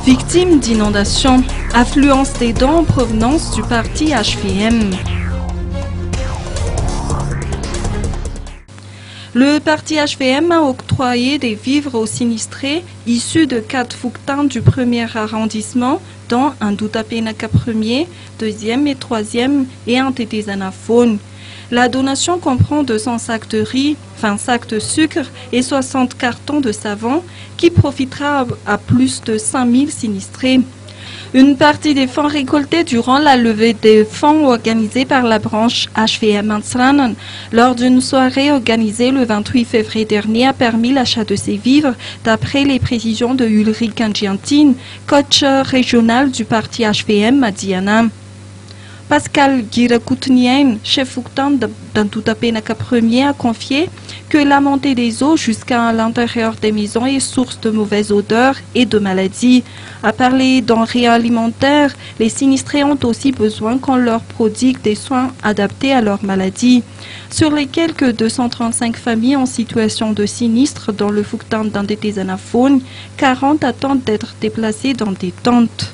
Victime d'inondations, affluence des dons en provenance du parti HVM. Le parti HVM a octroyé des vivres aux sinistrés issus de 4 Fouctans du 1er arrondissement, dont un Ndutapénaka 1er, 2e et 3e et un Tétézanaphone. La donation comprend 200 sacs de riz, 20 sacs de sucre et 60 cartons de savon qui profitera à plus de 5000 sinistrés. Une partie des fonds récoltés durant la levée des fonds organisée par la branche HVM Ansranan lors d'une soirée organisée le 28 février dernier a permis l'achat de ces vivres d'après les précisions de Ulrich Angiantin, coach régional du parti HVM à Diana. Pascal Guirakoutnien, chef Fouctan d'Ndutapénaka 1er, a confié que la montée des eaux jusqu'à l'intérieur des maisons est source de mauvaise odeur et de maladies. À parler denrées alimentaires, les sinistrés ont aussi besoin qu'on leur prodigue des soins adaptés à leur maladie. Sur les quelques 235 familles en situation de sinistre dans le Fouctan d'Ndétézanaphone, 40 attendent d'être déplacées dans des tentes.